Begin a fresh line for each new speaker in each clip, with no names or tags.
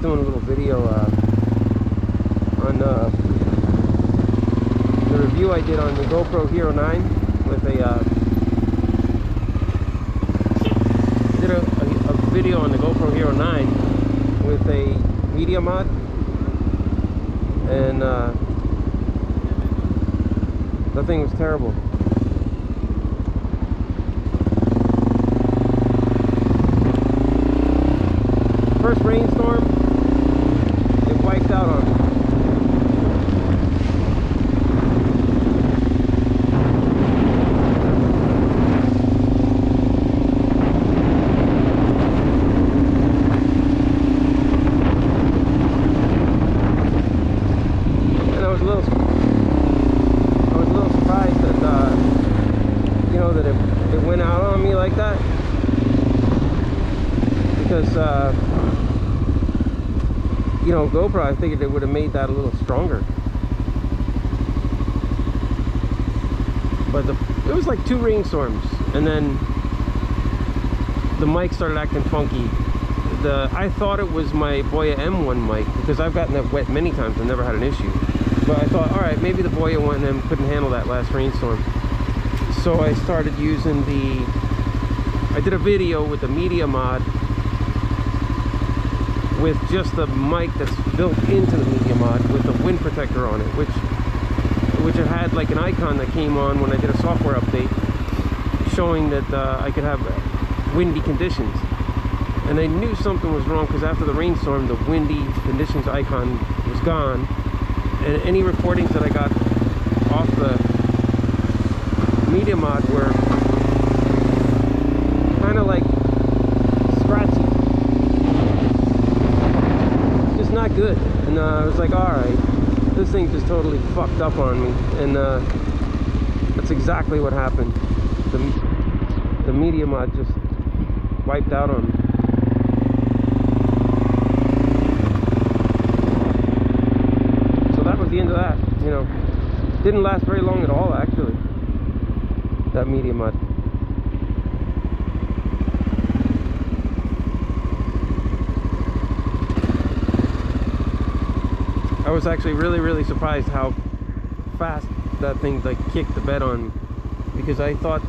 doing a little video on the review I did on the GoPro Hero 9 with a did a video on the GoPro Hero 9 with a Media Mod, and that thing was terrible. First rainstorm, it wiped out on me. And I was a little surprised that you know, that it went out on me like that, because you know, GoPro, I figured it would have made that a little stronger. But it was like 2 rainstorms, and then the mic started acting funky. I thought it was my Boya M1 mic, because I've gotten that wet many times and never had an issue. But I thought, all right, maybe the Boya 1M couldn't handle that last rainstorm. So I started using I did a video with the Media Mod with just the mic that's built into the Media Mod with the wind protector on it, which it had like an icon that came on when I did a software update showing that I could have windy conditions. And I knew something was wrong, because after the rainstorm, the windy conditions icon was gone, and any recordings that I got off the Media Mod were kind of like scratchy. Not good. And I was like, alright, this thing just totally fucked up on me. And that's exactly what happened. The Media Mod just wiped out on me. So that was the end of that. You know, didn't last very long at all, actually, that Media Mod. I was actually really surprised how fast that thing like kicked the bed on me, because I thought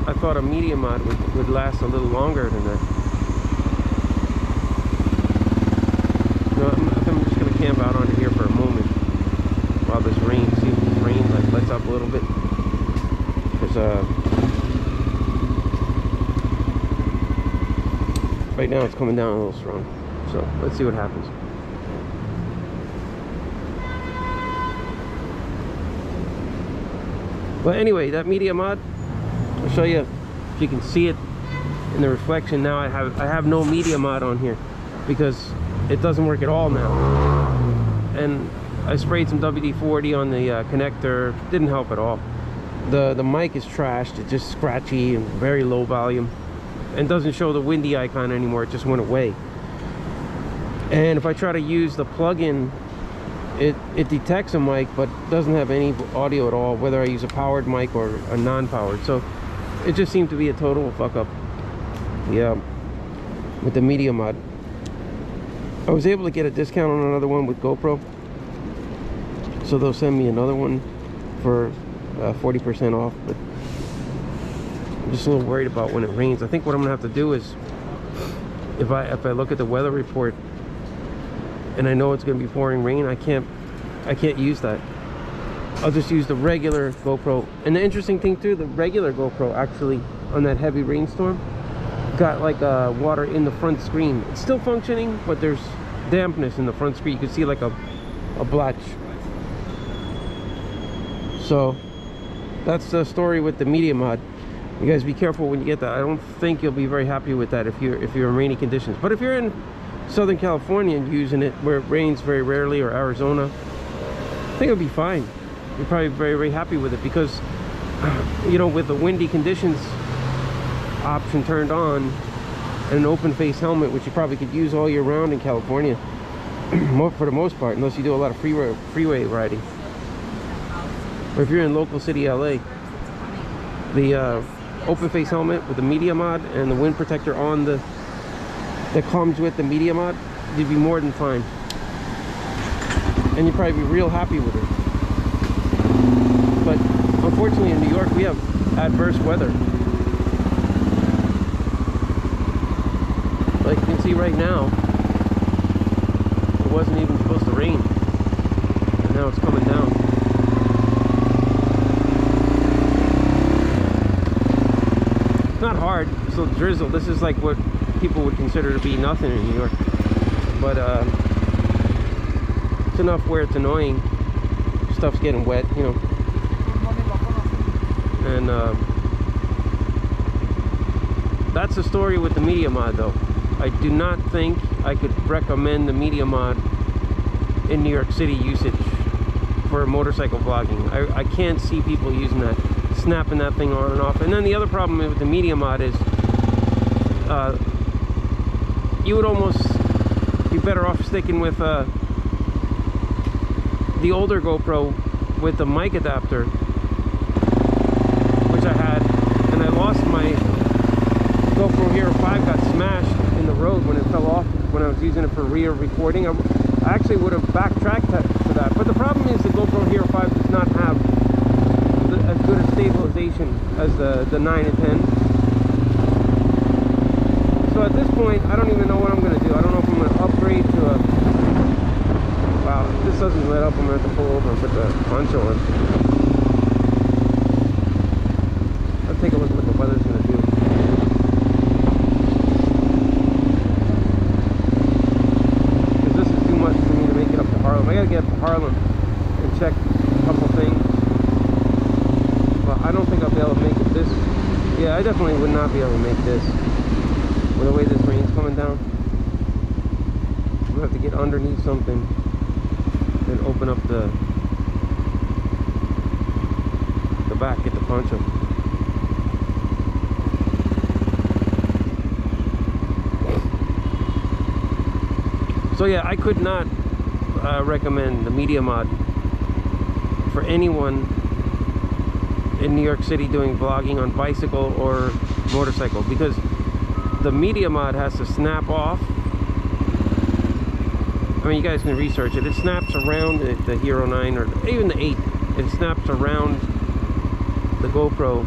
a Media Mod would last a little longer than that. No, I'm just gonna camp out on here for a moment while this rain, see if this rain like lets up a little bit, because right now it's coming down a little strong. So let's see what happens. But anyway, that Media Mod, I'll show you if you can see it in the reflection. Now I have no Media Mod on here because it doesn't work at all now. And I sprayed some WD-40 on the connector, didn't help at all. The mic is trashed, it's just scratchy and very low volume, and doesn't show the windy icon anymore. It just went away. And if I try to use the plug-in, it detects a mic but doesn't have any audio at all, whether I use a powered mic or a non-powered. So it just seemed to be a total fuck up. Yeah, with the Media Mod. I was able to get a discount on another one with GoPro, so they'll send me another one for 40% off. But I'm just a little worried about when it rains. I think what I'm gonna have to do is, if I look at the weather report and I know it's going to be pouring rain, I can't use that. I'll just use the regular GoPro. And the interesting thing too, the regular GoPro actually, on that heavy rainstorm, got like water in the front screen. It's still functioning, but there's dampness in the front screen. You can see like a blotch. So that's the story with the Media Mod. You guys be careful when you get that. I don't think you'll be very happy with that if you're in rainy conditions. But if you're in Southern California and using it where it rains very rarely, or Arizona, I think it'll be fine. You're probably very happy with it, because you know, with the windy conditions option turned on and an open face helmet, which you probably could use all year round in California for the most part, unless you do a lot of freeway riding. Or if you're in local city LA, the open face helmet with the Media Mod and the wind protector on that comes with the Media Mod you'd be more than fine. And you'd probably be real happy with it. But unfortunately in New York we have adverse weather. Like you can see right now, it wasn't even supposed to rain. And now it's coming down. It's not hard, it's a drizzle. This is like what people would consider to be nothing in New York. But it's enough where it's annoying. Stuff's getting wet, you know. And that's the story with the Media Mod though. I do not think I could recommend the Media Mod in New York City usage for motorcycle vlogging. I can't see people using that, snapping that thing on and off. And then the other problem with the Media Mod is you would almost be better off sticking with the older GoPro with the mic adapter, which I had, and I lost my GoPro Hero 5, got smashed in the road when it fell off when I was using it for rear recording. I actually would have backtracked to that, but the problem is the GoPro Hero 5 does not have as good a stabilization as the 9 and 10. So at this point, I don't even know what I'm going to do. I don't know if I'm going to upgrade to a... Wow, if this doesn't let up, I'm going to have to pull over and put the poncho on. Let's take a look at what the weather's going to do. Because this is too much for me to make it up to Harlem. I got to get up to Harlem and check a couple things. But I don't think I'll be able to make it this... Yeah, I definitely would not be able to make this. With the way this rain's coming down. I'm going to have to get underneath something and open up the back, get the poncho. So yeah, I could not recommend the Media Mod for anyone in New York City doing vlogging on bicycle or motorcycle, because the Media Mod has to snap off. I mean, you guys can research it. It snaps around the Hero 9 or even the 8. It snaps around the GoPro.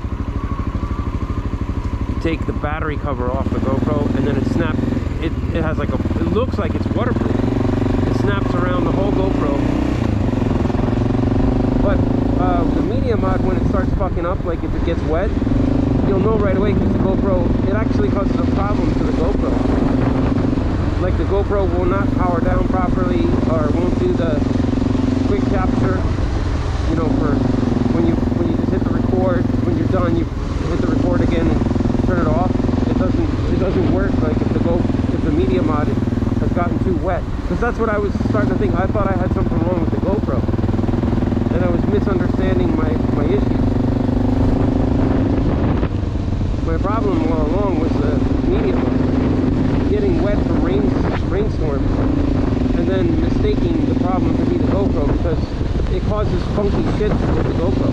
You take the battery cover off the GoPro and then it snaps. It has like a... It looks like it's waterproof. It snaps around the whole GoPro. But the Media Mod, when it starts fucking up, like if it gets wet, you'll know right away, because the GoPro, it actually causes a problem to the GoPro. Like the GoPro will not power down properly, or won't do the quick capture, you know, for when you just hit the record. When you're done, you hit the record again and turn it off. It doesn't work like if the Media Mod has gotten too wet. Because that's what I was starting to think. I thought I had something wrong with the GoPro, and I was misunderstanding my issues. My problem all along was the Media Mod. Getting wet from rainstorms, and then mistaking the problem to be the GoPro, because it causes funky shit with the GoPro.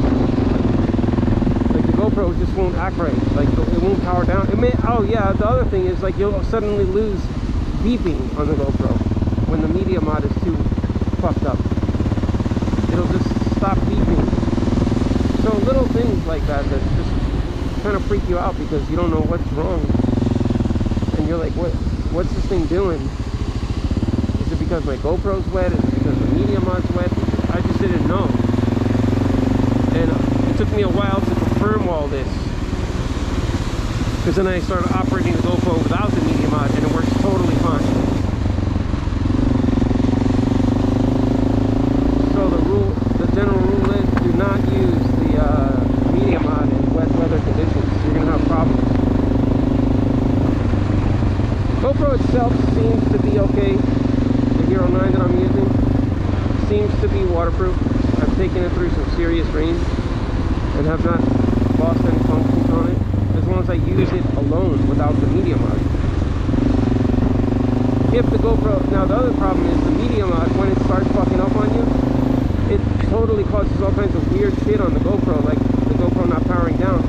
Like the GoPro just won't act right. Like it won't power down. It may. Oh yeah. The other thing is like you'll suddenly lose beeping on the GoPro when the Media Mod is too fucked up. It'll just stop beeping. So little things like that just kind of freak you out, because you don't know what's wrong. And you're like, what's this thing doing? Is it because my GoPro's wet? Is it because the Media Mod's wet? I just didn't know. And it took me a while to confirm all this, because then I started operating the GoPro without the Media Mod, and it works totally fine. So the general rule is, do not use the Media Mod in wet weather conditions. You're going to have problems. GoPro itself seems to be okay. The Hero 9 that I'm using seems to be waterproof. I've taken it through some serious rain and have not lost any functions on it, as long as I use it alone without the Media Mod. If the GoPro... Now the other problem is the Media Mod, when it starts fucking up on you, it totally causes all kinds of weird shit on the GoPro, like the GoPro not powering down.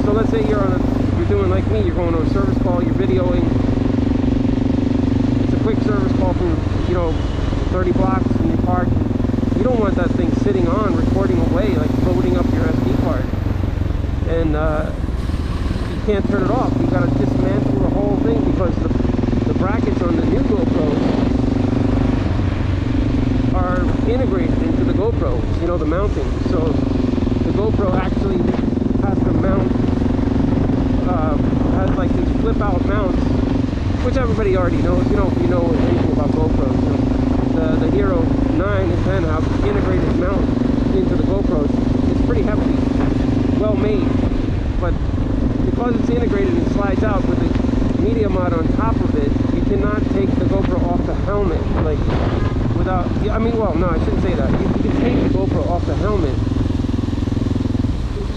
So let's say you're doing like me, you're going to a service call, you're videoing, quick service call from, you know, 30 blocks and you park. You don't want that thing sitting on, recording away, like loading up your SD card. And you can't turn it off. You got to dismantle the whole thing because the brackets on the new GoPros are integrated into the GoPro, you know, the mounting. So the GoPro actually has to mount, has like these flip out mounts, which everybody already knows. You know, if you know anything about GoPros, you know, the Hero 9 and 10 have integrated mount into the GoPros. It's pretty heavily well made, but because it's integrated and slides out with the Media Mod on top of it, you cannot take the GoPro off the helmet, like without, I mean, well, no, I shouldn't say that. You can take the GoPro off the helmet.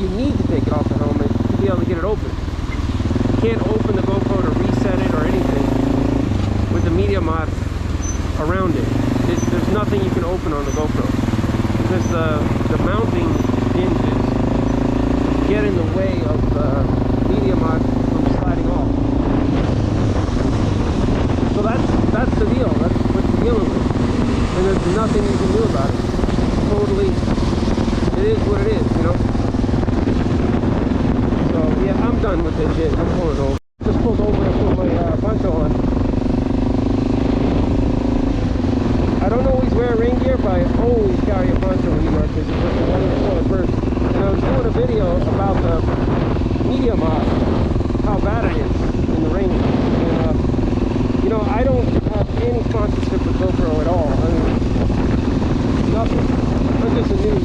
You need to take it off the helmet to be able to get it open. You can't open the GoPro to reset it or anything with the Media Mod around it. There's nothing you can open on the GoPro because the mounting hinges get in the way of the Media Mod from sliding off. So that's the deal. That's what you're dealing with, and there's nothing you can do about it. Totally, it is what it is, you know. So yeah, I'm done with this shit. I'm pulling over. Just pulled over and put my poncho on. I don't always wear rain gear, but I always carry a poncho in New York because it's the weather before it burst. And I was doing a video about the Media Mod, how bad it is in the rain. And you know, I don't have any sponsorship with GoPro at all. I mean, nothing. I'm just a new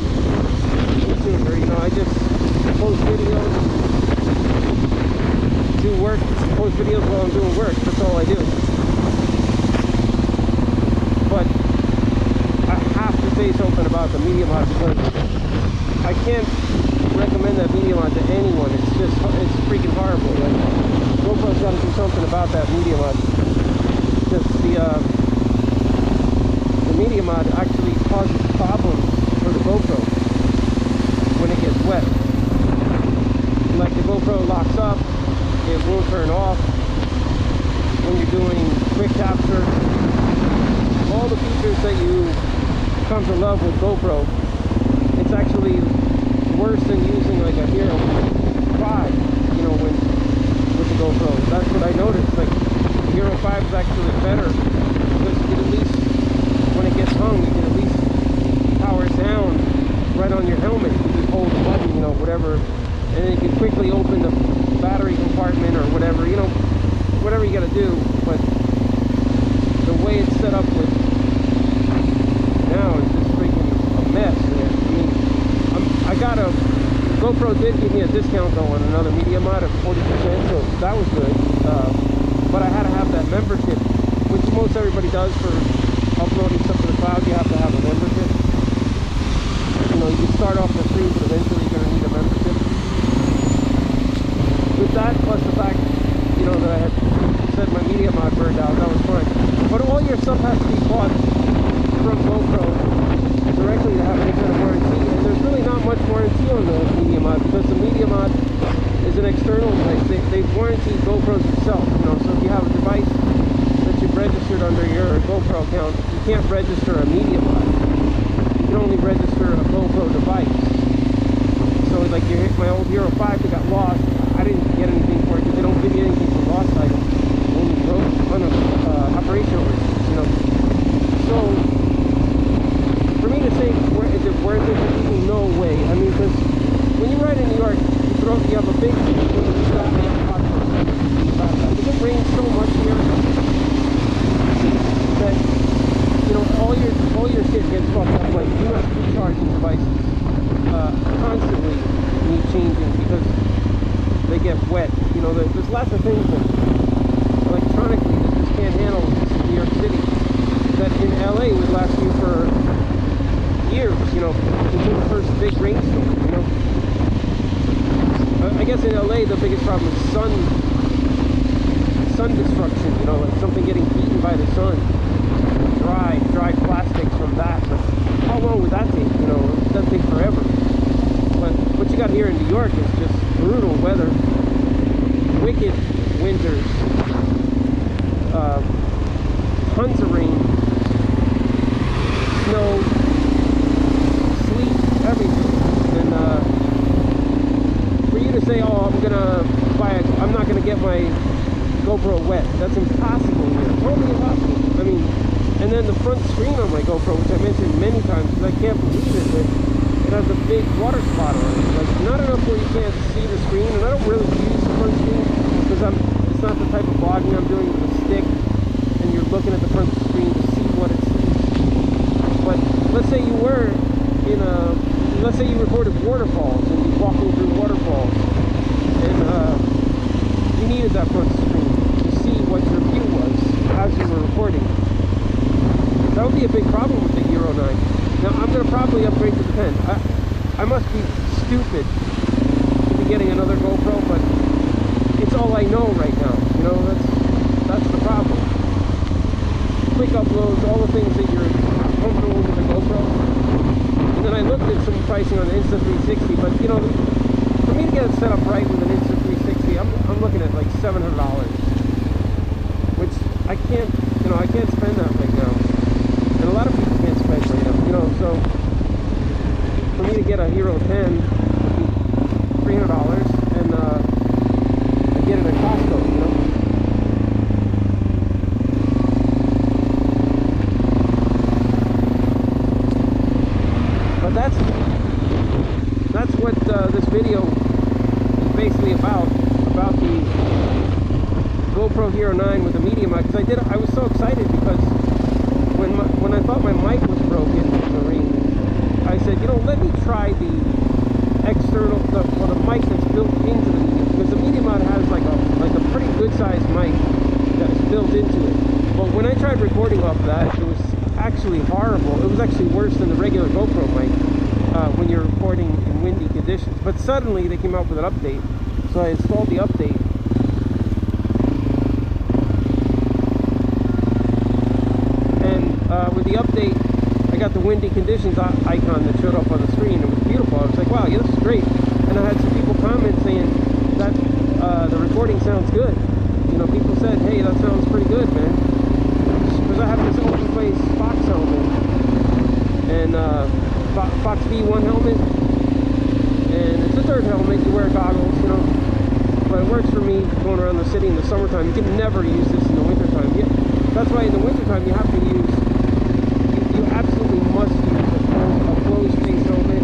YouTuber, you know. I just post videos, do work, post videos while I'm doing work. That's all I do. But I have to say something about the Media Mod because I can't recommend that Media Mod to anyone. It's freaking horrible. Like, GoPro's got to do something about that Media Mod. Because the Media Mod actually causes problems for the GoPro when it gets wet. Like the GoPro locks up, it won't turn off when you're doing quick capture. All the features that you come to love with GoPro, it's actually worse than using like a Hero 5, you know, with the GoPro. That's what I noticed. Like, the Hero 5 is actually better because you can at least, when it gets hung, you can at least power it down right on your helmet. You just hold the button, you know, whatever, and then you can quickly open the battery compartment or whatever, you know, whatever you gotta do. But the way it's set up with now is just freaking a mess, man. I mean, I got a GoPro did give me a discount though on another Media Mod of 40%, so that was good. But I had to have that membership, which most everybody does for uploading stuff to the cloud. You have to have a membership. You know, you can start off for free, but eventually you're going to need a membership. With that, plus the fact, you know, that I had said my Media Mod burned out, that was fine. But all your stuff has to be bought from GoPro directly to have any kind of warranty, and there's really not much warranty on the Media Mod because the Media Mod is an external device. They've warranted GoPros itself, you know, so if you have a device that you've registered under your GoPro account, you can't register a Media Mod. You can only register a GoPro device. So like my old Hero 5 that got lost, I didn't get anything for it because they don't give you anything for lost items. Only operational risks, you know. So for me to say, is it worth it for people? No way. I mean, because when you ride in New York, you have a big because it rains so much here that, you know, all your shit gets fucked up. Like USB charging devices constantly need changing because they get wet. You know, there's lots of things that electronically that just can't handle New York City that in LA would last you for years, you know, until the first big rainstorm, you know. I guess in LA the biggest problem is sun destruction, you know, like something getting eaten by the sun, dry plastics from that. But how long would that take? You know, it doesn't take forever. But what you got here in New York is just brutal weather, wicked winters, tons of rain, snow, sleet, everything. And for you to say, oh, I'm not gonna get my GoPro wet, that's impossible here. Totally impossible. I mean, and then the front screen on my GoPro, which I mentioned many times because I can't believe it, but it has a big water spot on it. Like, not enough where you can't see the screen, and I don't really use the front screen because it's not the type of vlogging I'm doing with a stick and you're looking at the front screen to see what it sees. But let's say you were let's say you recorded waterfalls and you're walking through waterfalls and you needed that front screen to see what your view was as you were recording. That would be a big problem with the Hero 9. Now, I'm going to probably upgrade to the 10. I must be stupid to be getting another GoPro, but it's all I know right now. You know, that's the problem. Quick uploads, all the things that you're comfortable with the GoPro. And then I looked at some pricing on the Insta360, but you know, for me to get it set up right with an Insta360, I'm looking at like $700, which I can't spend that right now. And a lot of people can't spend right now, you know, so for me to get a Hero 10 would be $300, and I get it at Costco, you know. But that's what this video is basically about the GoPro Hero 9 with the Media Mod. Because I was so excited because when I thought my mic was broken in the ring, I said, you know, let me try the external, the mic that's built into the Media, because the Media Mod has like a pretty good sized mic that is built into it. But when I tried recording off of that, it was actually horrible. It was actually worse than the regular GoPro mic when you're recording in windy conditions. But suddenly they came out with an update, so I installed the update. With the update, I got the windy conditions icon that showed up on the screen. It was beautiful. I was like, wow, yeah, this is great. And I had some people comment saying that the recording sounds good. You know, people said, hey, that sounds pretty good, man. Because I have this open face Fox helmet and Fox V1 helmet, and it's a third helmet. You wear goggles, you know, but it works for me going around the city in the summertime. You can never use this in the wintertime. That's why in the wintertime you have to use, you absolutely must use a closed face helmet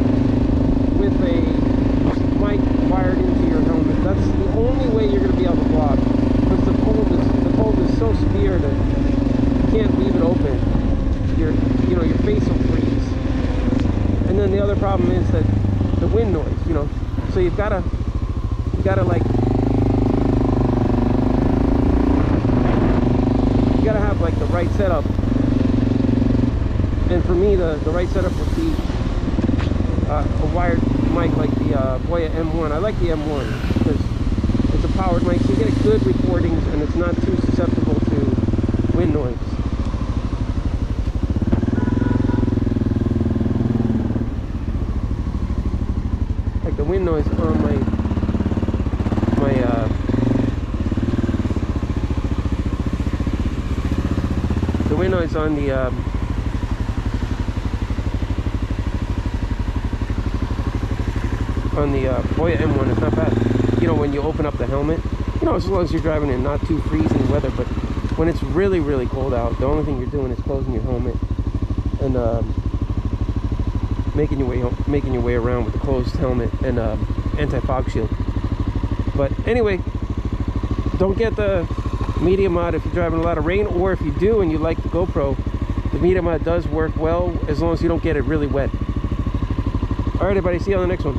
with a mic wired into your helmet. That's the only way you're going to be able to vlog, because the cold is so severe that you can't leave it open. Your face will freeze. And then the other problem is that the wind noise, you know. So you gotta like, you gotta have like the right setup. And for me, the right setup would be a wired mic like the Boya M1. I like the M1 because it's a powered mic, so you get good recordings and it's not too susceptible to wind noise. Like the wind noise on the wind noise on the Boya M1 is not bad. You know, when you open up the helmet, you know, as long as you're driving in not too freezing weather. But when it's really, really cold out, the only thing you're doing is closing your helmet and making your way around with the closed helmet and anti-fog shield. But anyway, don't get the Media Mod if you're driving a lot of rain, or if you do and you like the GoPro, the Media Mod does work well as long as you don't get it really wet. All right, everybody, see you on the next one.